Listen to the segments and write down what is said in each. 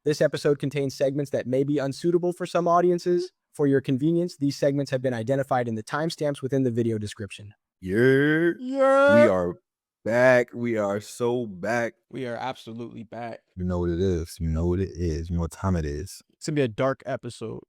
This episode contains segments that may be unsuitable for some audiences. For your convenience, these segments have been identified in the timestamps within the video description. We are back. We are so back. We are absolutely back. You know what it is. You know what it is. You know what time it is. It's going to be a dark episode.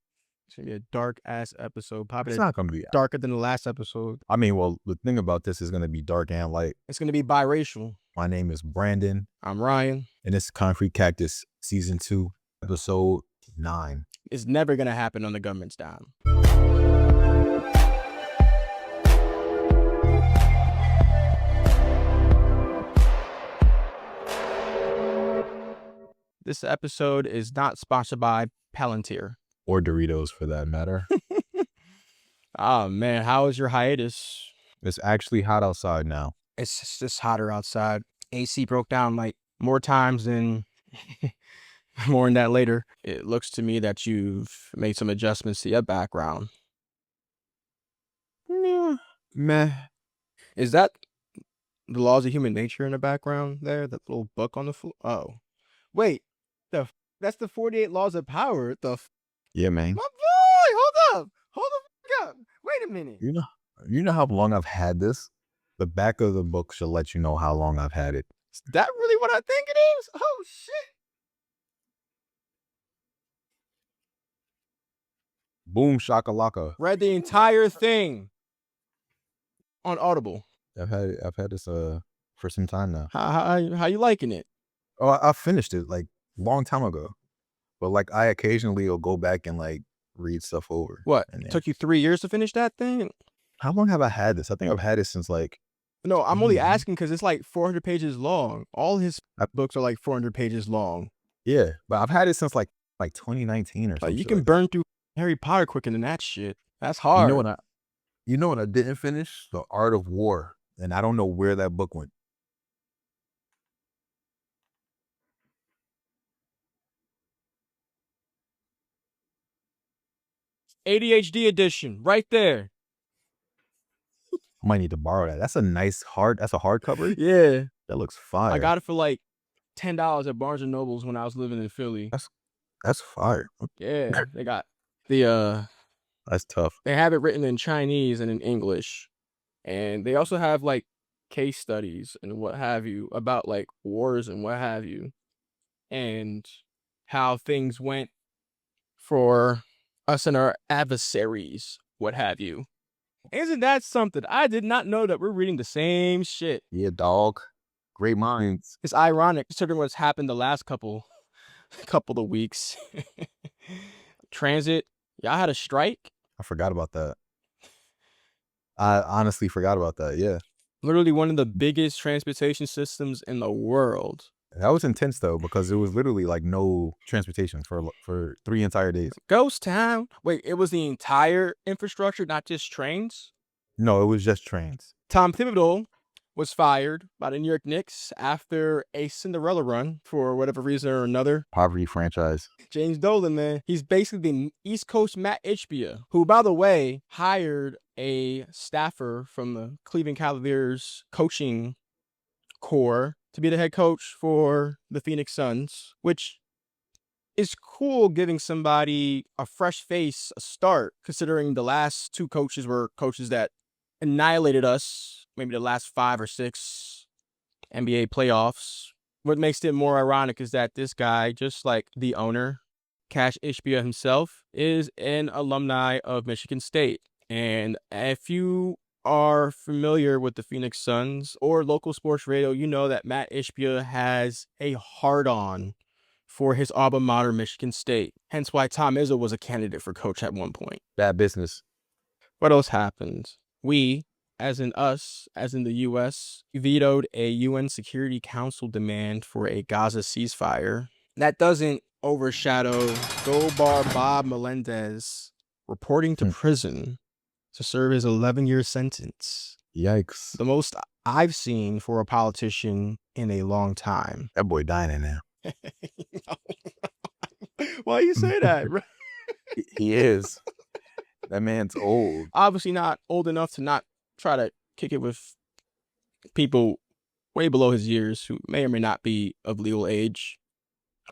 It's going to be a dark-ass episode. Probably It's not going to be darker than the last episode. I mean, well, the thing about this is going to be dark and light. It's going to be biracial. My name is Brandon. I'm Ryan. And this is Concrete Cactus, Season 2, Episode 9. It's never going to happen on the government's dime. This episode is not sponsored by Palantir. Or Doritos, for that matter. Oh, man. How is your hiatus? It's actually hot outside now. It's just hotter outside. AC broke down like more times than... More on that later. It looks to me that you've made some adjustments to your background. Meh. Is that the laws of human nature in the background there? That little book on the floor? Oh. Wait. That's the 48 laws of power. Yeah, man. My boy! Hold up! Hold the fuck up! Wait a minute. You know how long I've had this? The back of the book should let you know how long I've had it. Is that really what I think it is? Oh, shit. Boom shakalaka. Read the entire thing on Audible. I've had this for some time now. How you liking it? Oh, I finished it like long time ago, but like I occasionally will go back and like read stuff over. What? It took you 3 years to finish that thing? How long have I had this? I think I've had it since like. No, I'm only asking because it's like 400 pages long. All his books are like 400 pages long. Yeah, but I've had it since like 2019 or something. You can burn through Harry Potter quicker than that shit. That's hard. You know what I didn't finish? The Art of War, and I don't know where that book went. ADHD edition, right there. I might need to borrow that. That's a nice that's a hardcover. Yeah. That looks fire. I got it for like $10 at Barnes & Noble's when I was living in Philly. That's fire. Yeah, they got the That's tough. They have it written in Chinese and in English. And they also have like case studies and what have you about like wars and what have you. And how things went for us and our adversaries, what have you. Isn't that something? I did not know that we're reading the same shit. Yeah, dog. Great minds. It's ironic considering what's happened the last couple of weeks. Transit, y'all had a strike? I forgot about that. I honestly forgot about that, yeah. Literally one of the biggest transportation systems in the world. That was intense though, because it was literally like no transportation for 3 entire days. Ghost town. Wait, it was the entire infrastructure, not just trains? No, it was just trains. Tom Thibodeau was fired by the New York Knicks after a Cinderella run for whatever reason or another. Poverty franchise. James Dolan, man. He's basically the East Coast Matt Ishbia, who, by the way, hired a staffer from the Cleveland Cavaliers coaching corps to be the head coach for the Phoenix Suns, which is cool, giving somebody a fresh face a start, considering the last 2 coaches were coaches that annihilated us, maybe the last 5 or 6 NBA playoffs. What makes it more ironic is that this guy, just like the owner, Cash Ishbia himself, is an alumni of Michigan State. And if you are familiar with the Phoenix Suns or local sports radio, you know that Matt Ishbia has a hard-on for his alma mater, Michigan State. Hence why Tom Izzo was a candidate for coach at one point. Bad business. What else happened? We, as in us, as in the U.S., vetoed a UN Security Council demand for a Gaza ceasefire. That doesn't overshadow Gobar Bob Melendez reporting to prison to serve his 11-year sentence. Yikes. The most I've seen for a politician in a long time. That boy dying in there. Why you say that, bro? He is. That man's old. Obviously not old enough to not try to kick it with people way below his years who may or may not be of legal age,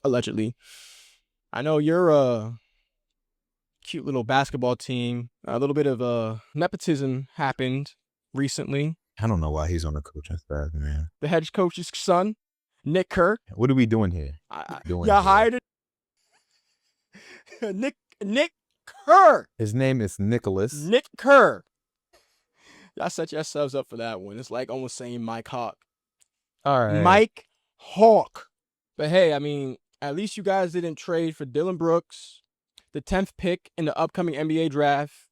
allegedly. I know you're a cute little basketball team. A little bit of nepotism happened recently. I don't know why he's on the coaching staff, man. The head coach's son, Nick Kerr. What are we doing here? Y'all hired Nick Kerr. His name is Nicholas. Nick Kerr. Y'all set yourselves up for that one. It's like almost saying Mike Hawk. All right. Mike Hawk. But hey, I mean, at least you guys didn't trade for Dylan Brooks, the 10th pick in the upcoming NBA draft,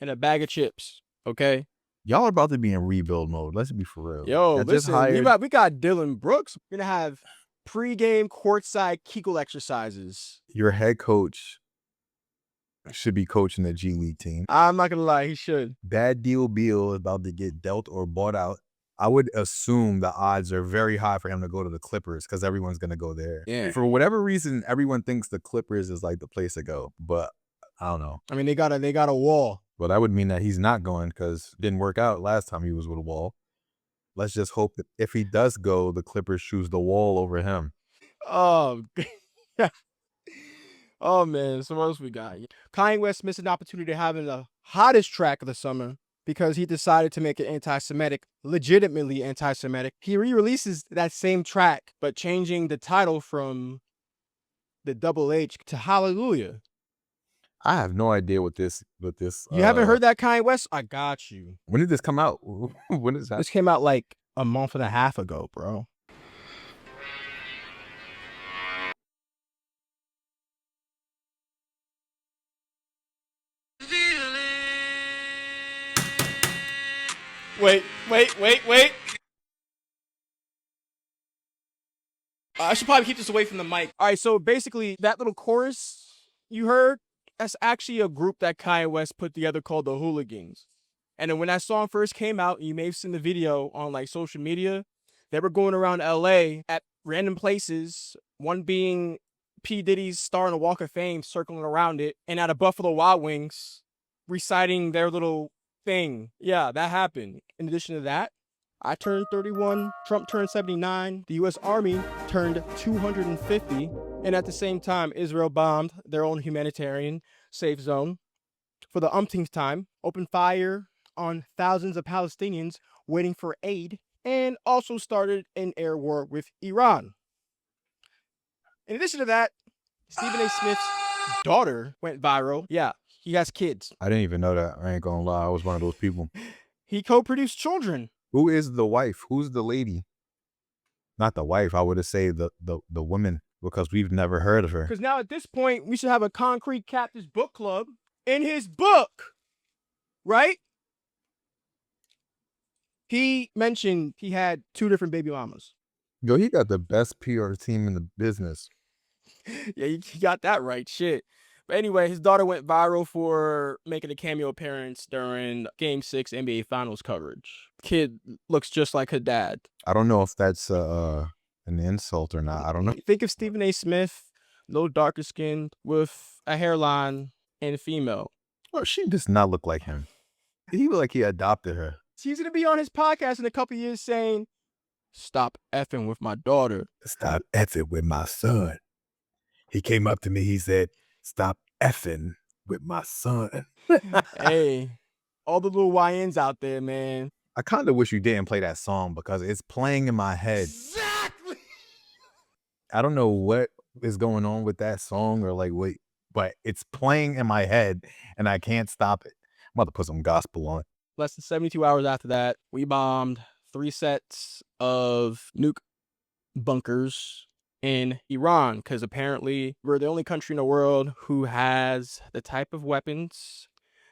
and a bag of chips, okay? Y'all are about to be in rebuild mode. Let's be for real. Yo, listen, we got Dylan Brooks. We're going to have pregame courtside Kegel exercises. Your head coach should be coaching the G League team. I'm not going to lie, he should. Bad deal Beal is about to get dealt or bought out. I would assume the odds are very high for him to go to the Clippers because everyone's going to go there. Yeah. For whatever reason, everyone thinks the Clippers is like the place to go, but I don't know. I mean, they got a wall. Well, that would mean that he's not going because it didn't work out last time he was with a wall. Let's just hope that if he does go, the Clippers choose the wall over him. Oh, oh man. So what else we got? Kanye West missed an opportunity to have the hottest track of the summer because he decided to make it anti-Semitic, legitimately anti-Semitic. He re-releases that same track, but changing the title from the double H to Hallelujah. I have no idea what this. You haven't heard that, Kanye West? I got you. When did this come out? When is that? This came out like a month and a half ago, bro. Wait. I should probably keep this away from the mic. All right, so basically that little chorus you heard, that's actually a group that Kanye West put together called the Hooligans. And then when that song first came out, you may have seen the video on like social media, they were going around LA at random places, one being P. Diddy's Star on the Walk of Fame circling around it, and at a Buffalo Wild Wings reciting their little thing. Yeah, that happened. In addition to that, I turned 31, Trump turned 79, the U.S. Army turned 250, and at the same time, Israel bombed their own humanitarian safe zone for the umpteenth time, opened fire on thousands of Palestinians waiting for aid, and also started an air war with Iran. In addition to that, Stephen A. Smith's daughter went viral. Yeah, he has kids. I didn't even know that. I ain't gonna lie. I was one of those people. He co-produced children. Who is the wife? Who's the lady? Not the wife. I would have said the woman because we've never heard of her. Because now at this point, we should have a Concrete Cactus book club. In his book, right? He mentioned he had 2 different baby mamas. Yo, he got the best PR team in the business. Yeah, he got that right. Shit. But anyway, his daughter went viral for making a cameo appearance during Game 6 NBA Finals coverage. Kid looks just like her dad. I don't know if that's an insult or not. I don't know. Think of Stephen A. Smith, a little darker skinned, with a hairline and female. Oh, she does not look like him. He look like he adopted her. He's going to be on his podcast in a couple years saying, "Stop effing with my daughter. Stop effing with my son." He came up to me. He said, "Stop effing with my son." Hey, all the little YNs out there, man. I kind of wish you didn't play that song because it's playing in my head. Exactly. I don't know what is going on with that song or like what, but it's playing in my head and I can't stop it. I'm about to put some gospel on it. Less than 72 hours after that, we bombed 3 sets of nuke bunkers in Iran because apparently we're the only country in the world who has the type of weapons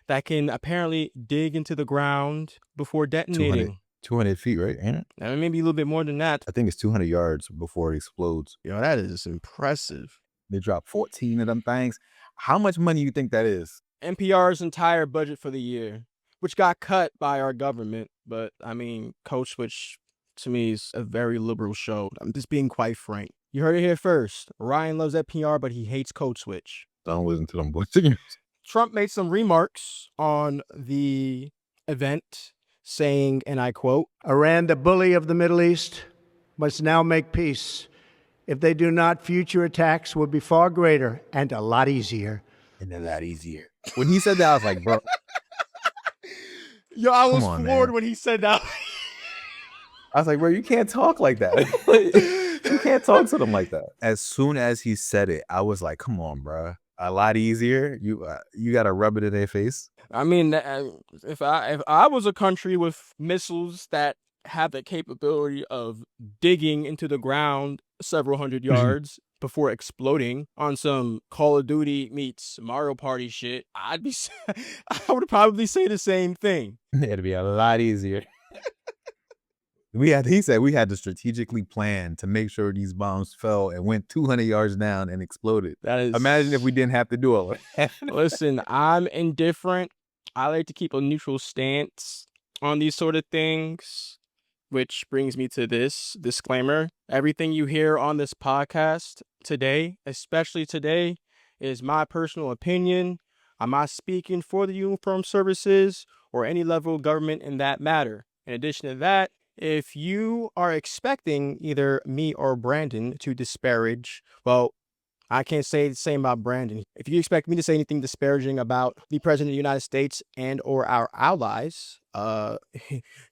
that can apparently dig into the ground before detonating. 200 feet, right? Ain't it? I mean, maybe a little bit more than that. I think it's 200 yards before it explodes. Yo, that is impressive. They dropped 14 of them things. How much money you think that is? NPR's entire budget for the year, which got cut by our government. But I mean, Code Switch to me is a very liberal show. I'm just being quite frank. You heard it here first. Ryan loves NPR, but he hates Code Switch. Don't listen to them boys. Trump made some remarks on the event saying, and I quote, "Iran, the bully of the Middle East, must now make peace If they do not, future attacks will be far greater and a lot easier. And a lot easier. When he said that, I was like, bro. Yo, I was on, floored man. when he said that. I was like, bro, you can't talk like that. You can't talk to them like that. As soon as he said it, I was like, come on, bro. A lot easier. You got to rub it in their face. I mean, if I was a country with missiles that have the capability of digging into the ground several hundred yards before exploding on some Call of Duty meets Mario Party shit, I would probably say the same thing. It'd be a lot easier. He said we had to strategically plan to make sure these bombs fell and went 200 yards down and exploded. That is. Imagine if we didn't have to do all of that. Listen, I'm indifferent. I like to keep a neutral stance on these sort of things, which brings me to this disclaimer. Everything you hear on this podcast today, especially today, is my personal opinion. I'm not speaking for the uniformed services or any level of government in that matter. In addition to that, if you are expecting either me or Brandon to disparage, well, I can't say the same about Brandon. If you expect me to say anything disparaging about the President of the United States and or our allies,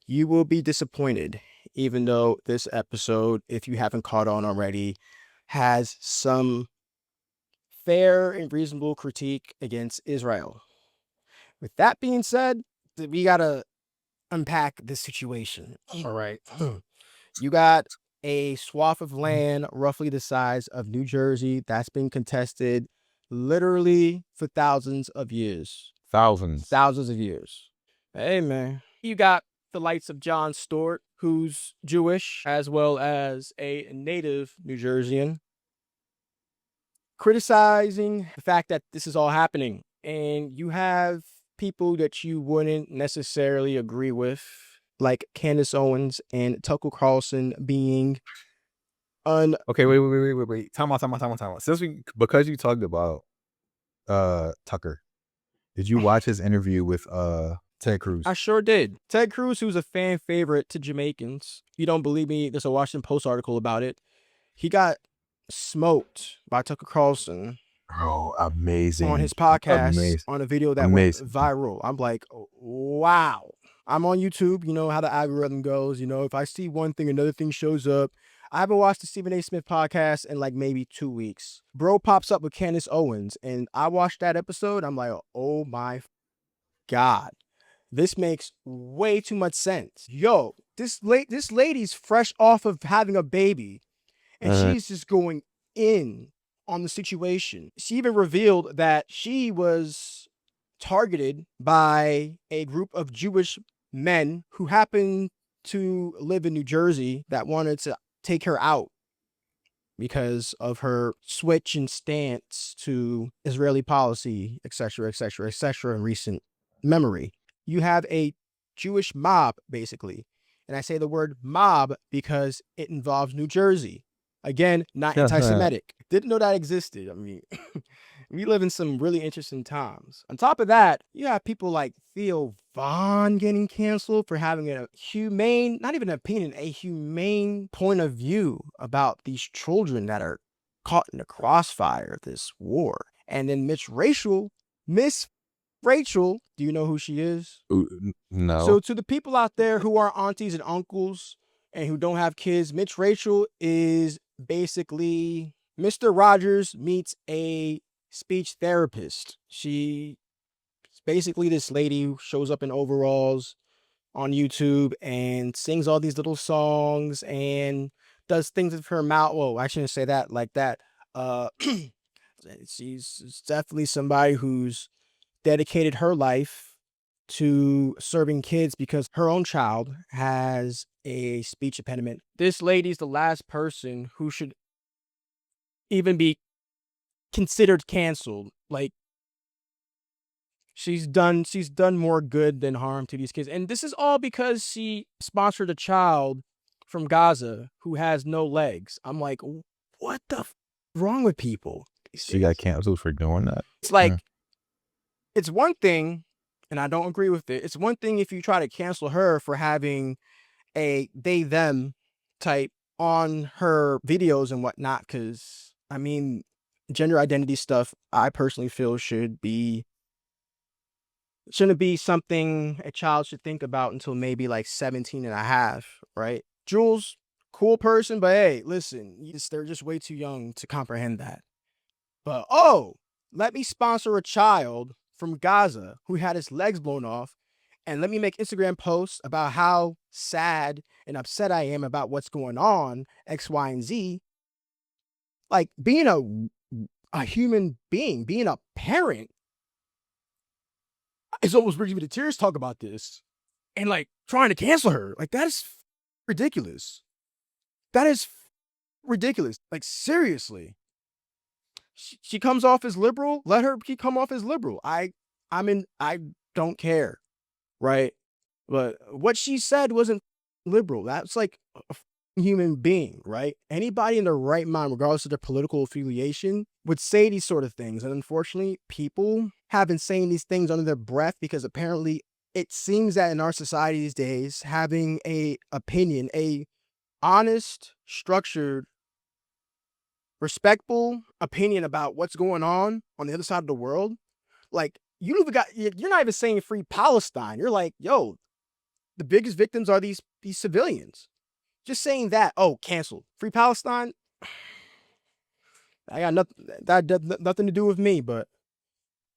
you will be disappointed, even though this episode, if you haven't caught on already, has some fair and reasonable critique against Israel. With that being said, we got to unpack this situation. All right. You got a swath of land roughly the size of New Jersey that's been contested literally for thousands of years. Thousands of years. Hey, man. You got the likes of John Stewart, who's Jewish, as well as a native New Jerseyan, criticizing the fact that this is all happening. And you have people that you wouldn't necessarily agree with, like Candace Owens and Tucker Carlson being Okay, wait. Time out. Because you talked about Tucker, did you watch his interview with Ted Cruz? I sure did. Ted Cruz, who's a fan favorite to Jamaicans. If you don't believe me, there's a Washington Post article about it. He got smoked by Tucker Carlson. Oh, amazing. On his podcast, on a video that went viral. I'm like, wow. I'm on YouTube, you know how the algorithm goes. You know, if I see one thing, another thing shows up. I haven't watched the Stephen A. Smith podcast in like maybe 2 weeks. Bro pops up with Candace Owens, and I watched that episode. I'm like, oh my God. This makes way too much sense. Yo, this lady's fresh off of having a baby, and she's just going in on the situation. She even revealed that she was targeted by a group of Jewish men who happened to live in New Jersey that wanted to take her out because of her switch in stance to Israeli policy, etc., in recent memory. You have a Jewish mob, basically. And I say the word mob because it involves New Jersey. Again, not anti-Semitic. Didn't know that existed. I mean, we live in some really interesting times. On top of that, you have people like Theo Von getting canceled for having a humane, not even an opinion, a humane point of view about these children that are caught in the crossfire of this war. And then Miss Rachel, do you know who she is? No. So to the people out there who are aunties and uncles and who don't have kids, Mitch Rachel is basically Mr. Rogers meets a speech therapist. She's basically this lady who shows up in overalls on YouTube and sings all these little songs and does things with her mouth. Whoa, I shouldn't say that like that. She's definitely somebody who's dedicated her life to serving kids because her own child has a speech impediment. This lady's the last person who should even be considered canceled. Like, she's done more good than harm to these kids. And this is all because she sponsored a child from Gaza who has no legs. I'm like, what the wrong with people? She got canceled for doing that. It's like, it's one thing, and I don't agree with it. It's one thing if you try to cancel her for having a they-them type on her videos and whatnot, because I mean, gender identity stuff, I personally feel shouldn't be something a child should think about until maybe like 17 and a half, right? Jules, cool person, but hey, listen, they're just way too young to comprehend that. But oh, let me sponsor a child from Gaza who had his legs blown off, and let me make Instagram posts about how sad and upset I am about what's going on, X, Y, and Z. Like being a human being, being a parent, it's almost bringing me to tears talk about this. And like trying to cancel her. Like that is ridiculous. That is ridiculous. Like seriously. She comes off as liberal. Let her come off as liberal. I don't care. Right? But what she said wasn't liberal. That's like a human being, right? Anybody in their right mind, regardless of their political affiliation, would say these sort of things. And unfortunately, people have been saying these things under their breath because apparently it seems that in our society these days, having a opinion, a honest, structured, respectful opinion about what's going on the other side of the world, like you're not even saying free Palestine. You're like, yo, the biggest victims are these civilians. Just saying that, oh, canceled. Free Palestine. I got nothing to do with me, but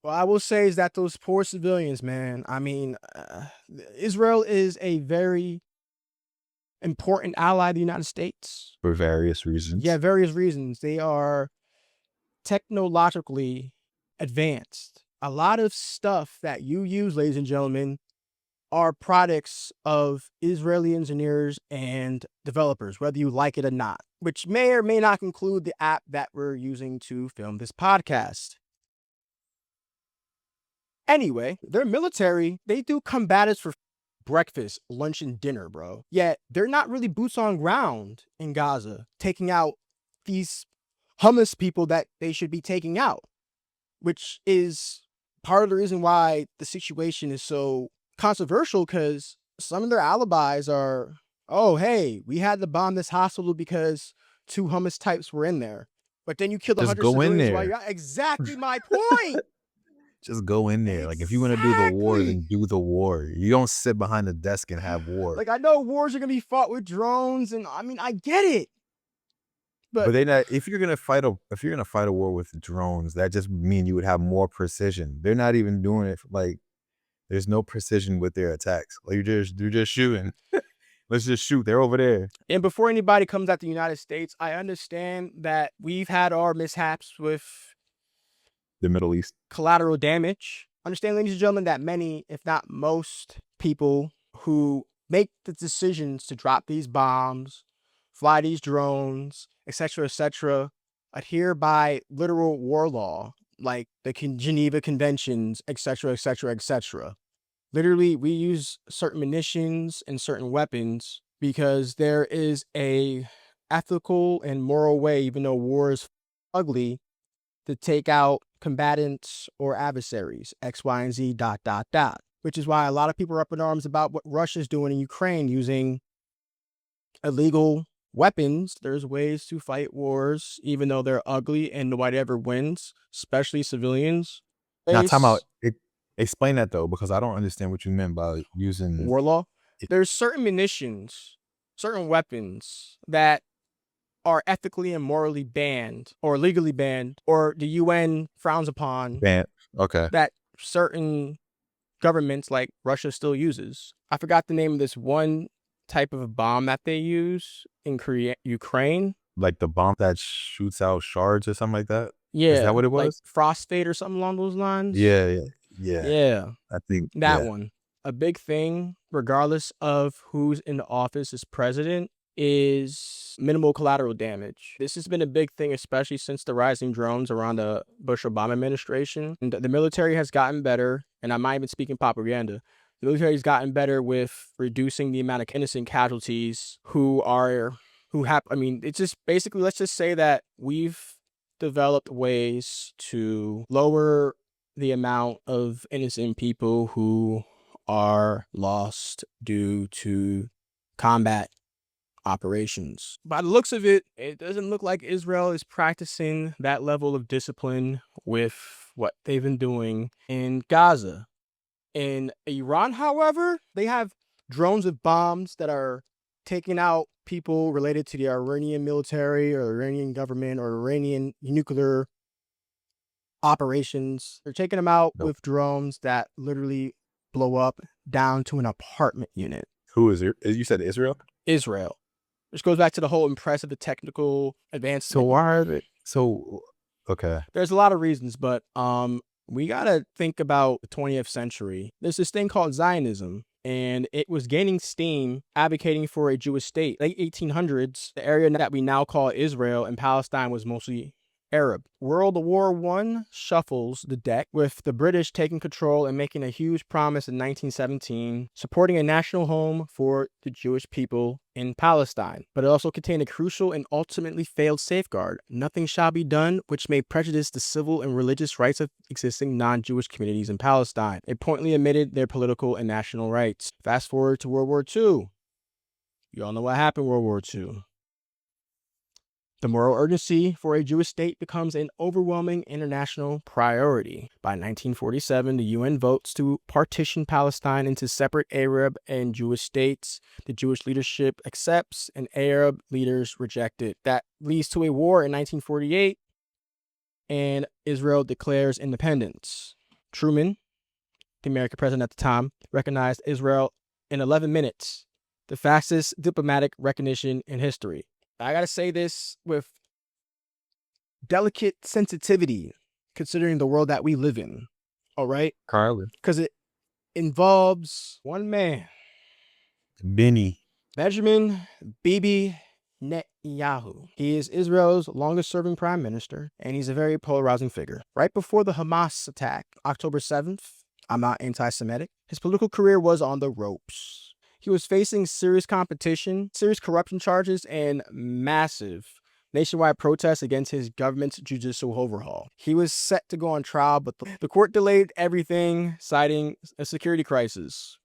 what I will say is that those poor civilians, man, I mean, Israel is a very important ally of the United States. For various reasons. Yeah, various reasons. They are technologically advanced. A lot of stuff that you use, ladies and gentlemen, are products of Israeli engineers and developers, whether you like it or not, which may or may not include the app that we're using to film this podcast. Anyway, their military, they do combatants for breakfast, lunch, and dinner, bro. Yet they're not really boots on ground in Gaza, taking out these Hamas people that they should be taking out, which is part of the reason why the situation is so controversial, because some of their alibis are, oh, hey, we had to bomb this hospital because 2 Hamas types were in there. But then you killed 100 go in civilians there. while you're out. Exactly my point. Just go in there. Like if you want to do the war, then do the war. You don't sit behind the desk and have war. Like I know wars are gonna be fought with drones, and I mean I get it. But they not. If you're gonna fight a war with drones, that just mean you would have more precision. They're not even doing it like. There's no precision with their attacks. Like you're just shooting. Let's just shoot. They're over there. And before anybody comes at the United States, I understand that we've had our mishaps with the Middle East. Collateral damage. Understand, ladies and gentlemen, that many, if not most, people who make the decisions to drop these bombs, fly these drones, etc., adhere by literal war law, like the Geneva Conventions, etc. Literally, we use certain munitions and certain weapons because there is a ethical and moral way, even though war is ugly, to take out combatants or adversaries, X, Y, and Z, ... Which is why a lot of people are up in arms about what Russia's doing in Ukraine using illegal weapons. There's ways to fight wars, even though they're ugly and nobody ever wins, especially civilians. Now, time out. Explain that though, because I don't understand what you meant by using war law. There's certain munitions, certain weapons that are ethically and morally banned or legally banned, or the UN frowns upon. Banned. Okay. That certain governments like Russia still uses. I forgot the name of this one type of bomb that they use in Ukraine. Like the bomb that shoots out shards or something like that? Yeah. Is that what it was? Like frostbite or something along those lines? Yeah. I think that one. A big thing, regardless of who's in the office as president, is minimal collateral damage. This has been a big thing, especially since the rising drones around the Bush-Obama administration. And the military has gotten better, and I'm not even speaking propaganda. The military has gotten better with reducing the amount of innocent casualties it's just basically, let's just say that we've developed ways to lower the amount of innocent people who are lost due to combat operations. By the looks of it, it doesn't look like Israel is practicing that level of discipline with what they've been doing in Gaza. In Iran, however, they have drones with bombs that are taking out people related to the Iranian military or Iranian government or Iranian nuclear operations. They're taking them out with drones that literally blow up down to an apartment unit. Who is it? You said Israel? Israel. Which goes back to the whole impressive, the technical advancement. So why are they? So, okay. There's a lot of reasons, but we gotta think about the 20th century. There's this thing called Zionism, and it was gaining steam advocating for a Jewish state. Late 1800s, the area that we now call Israel and Palestine was mostly Arab. World War I shuffles the deck, with the British taking control and making a huge promise in 1917, supporting a national home for the Jewish people in Palestine. But it also contained a crucial and ultimately failed safeguard: nothing shall be done which may prejudice the civil and religious rights of existing non-Jewish communities in Palestine. It pointedly omitted their political and national rights. Fast forward to World War II. You all know what happened in World War II. The moral urgency for a Jewish state becomes an overwhelming international priority. By 1947, the UN votes to partition Palestine into separate Arab and Jewish states. The Jewish leadership accepts and Arab leaders reject it. That leads to a war in 1948, and Israel declares independence. Truman, the American president at the time, recognized Israel in 11 minutes, the fastest diplomatic recognition in history. I gotta say this with delicate sensitivity, considering the world that we live in. All right? Carlin. Because it involves one man, Benny. Benjamin Bibi Netanyahu. He is Israel's longest serving prime minister, and he's a very polarizing figure. Right before the Hamas attack, October 7th, I'm not anti-Semitic, his political career was on the ropes. He was facing serious competition, serious corruption charges, and massive nationwide protests against his government's judicial overhaul. He was set to go on trial, but the court delayed everything, citing a security crisis.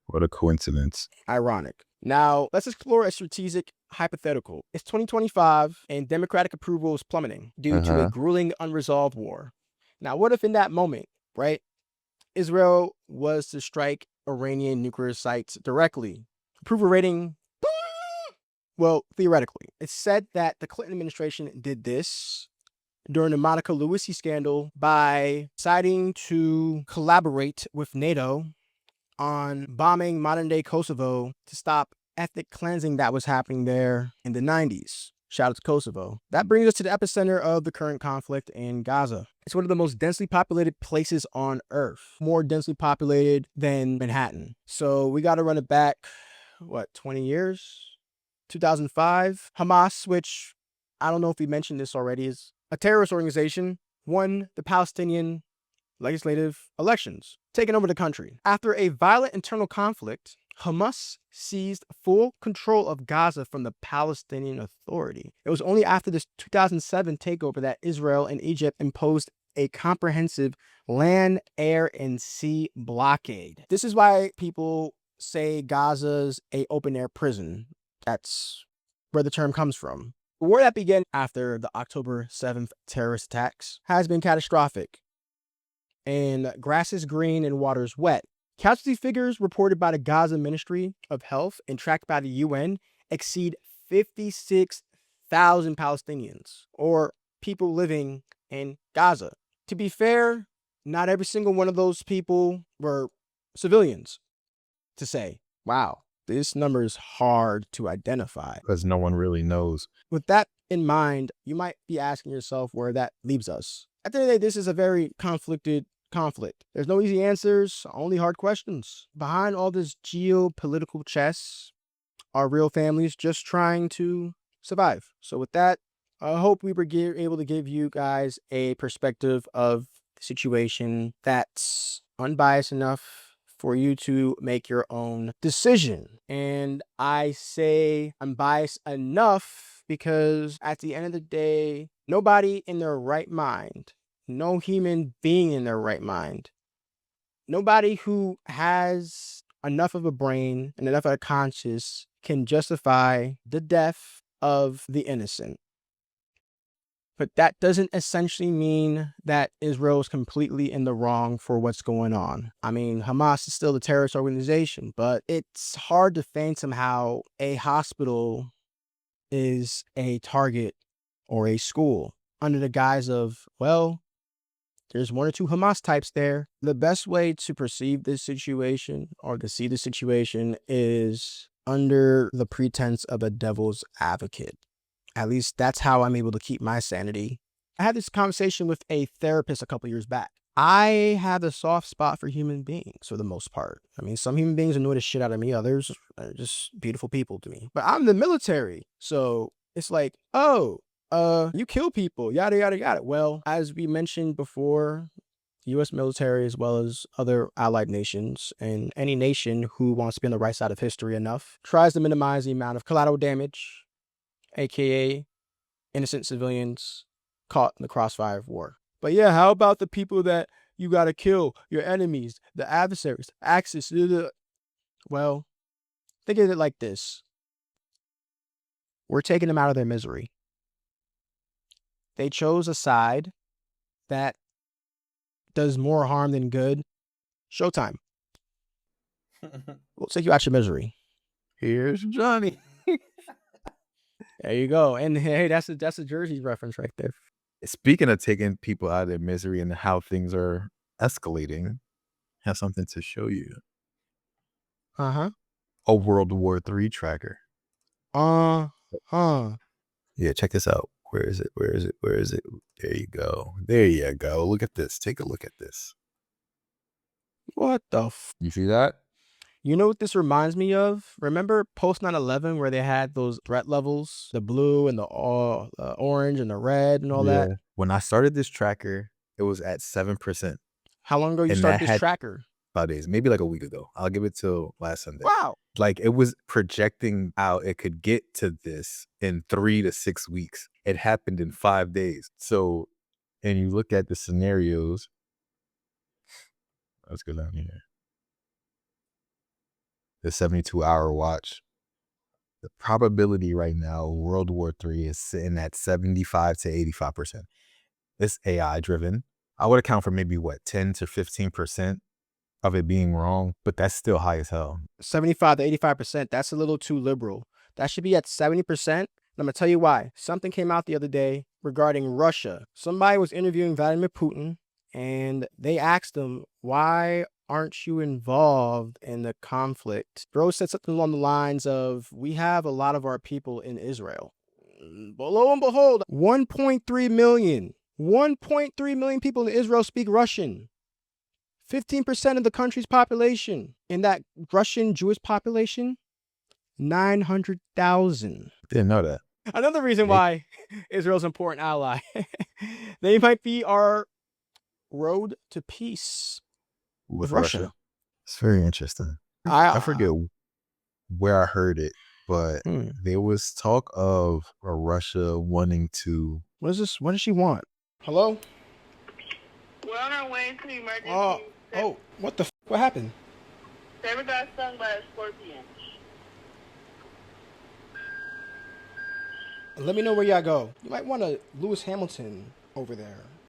What a coincidence. Ironic. Now, let's explore a strategic hypothetical. It's 2025, and Democratic approval is plummeting due to a grueling unresolved war. Now, what if in that moment, right, Israel was to strike Iranian nuclear sites directly? Approval rating, well, theoretically. It's said that the Clinton administration did this during the Monica Lewinsky scandal by deciding to collaborate with NATO on bombing modern-day Kosovo to stop ethnic cleansing that was happening there in the 90s. Shout out to Kosovo. That brings us to the epicenter of the current conflict in Gaza. It's one of the most densely populated places on Earth, more densely populated than Manhattan. So we got to run it back, 20 years? 2005. Hamas, which I don't know if we mentioned this already, is a terrorist organization, won the Palestinian legislative elections, taking over the country. After a violent internal conflict, Hamas seized full control of Gaza from the Palestinian Authority. It was only after this 2007 takeover that Israel and Egypt imposed a comprehensive land, air, and sea blockade. This is why people say Gaza's an open-air prison. That's where the term comes from. The war that began after the October 7th terrorist attacks has been catastrophic, and grass is green and water is wet. Casualty figures reported by the Gaza Ministry of Health and tracked by the UN exceed 56,000 Palestinians, or people living in Gaza. To be fair, not every single one of those people were civilians. To say, wow, this number is hard to identify. Because no one really knows. With that in mind, you might be asking yourself where that leaves us. At the end of the day, this is a very conflicted conflict. There's no easy answers, only hard questions. Behind all this geopolitical chess are real families just trying to survive. So with that, I hope we were able to give you guys a perspective of the situation that's unbiased enough for you to make your own decision. And I say unbiased enough because at the end of the day, nobody in their right mind, no human being in their right mind, nobody who has enough of a brain and enough of a conscience can justify the death of the innocent. But that doesn't essentially mean that Israel is completely in the wrong for what's going on. I mean, Hamas is still a terrorist organization, but it's hard to fathom how a hospital is a target or a school under the guise of, well, there's one or two Hamas types there. The best way to perceive this situation or to see the situation is under the pretense of a devil's advocate. At least that's how I'm able to keep my sanity. I had this conversation with a therapist a couple years back. I have a soft spot for human beings for the most part. I mean, some human beings annoy the shit out of me. Others are just beautiful people to me. But I'm the military. So it's like, oh, you kill people, yada, yada, yada. Well, as we mentioned before, U.S. military, as well as other allied nations, and any nation who wants to be on the right side of history enough, tries to minimize the amount of collateral damage, aka innocent civilians caught in the crossfire of war. But yeah, how about the people that you gotta kill, your enemies, the adversaries, Axis? Well, think of it like this. We're taking them out of their misery. They chose a side that does more harm than good. Showtime. We'll take you out your misery. Here's Johnny. There you go. And hey, that's a Jersey reference right there. Speaking of taking people out of their misery and how things are escalating, I have something to show you. Uh-huh. A World War III tracker. Uh-huh. Yeah, check this out. Where is it? Where is it? Where is it? There you go. There you go. Look at this. Take a look at this. What the You see that? You know what this reminds me of? Remember post 9/11 where they had those threat levels, the blue and the orange and the red and all that? When I started this tracker, it was at 7%. How long ago you And started that this had- tracker? 5 days, maybe like a week ago. I'll give it till last Sunday. Wow. Like it was projecting how it could get to this in 3 to 6 weeks. It happened in 5 days. So, and you look at the scenarios. Let's go down here. The 72-hour watch. The probability right now, World War III is sitting at 75 to 85%. It's AI driven. I would account for maybe 10 to 15% of it being wrong, but that's still high as hell. 75 to 85%, that's a little too liberal. That should be at 70%. And I'm going to tell you why. Something came out the other day regarding Russia. Somebody was interviewing Vladimir Putin, and they asked him, why aren't you involved in the conflict? Bro said something along the lines of, we have a lot of our people in Israel. But lo and behold, 1.3 million. 1.3 million people in Israel speak Russian. 15% of the country's population. In that Russian Jewish population, 900,000. Didn't know that. Another reason why Israel's an important ally. They might be our road to peace with Russia. It's very interesting. I forget where I heard it, but there was talk of Russia wanting to. What is this? What does she want? Hello? We're on our way to emergency. Oh, what the what happened? Saber got stung by a scorpion. Let me know where y'all go. You might want to Lewis Hamilton over there.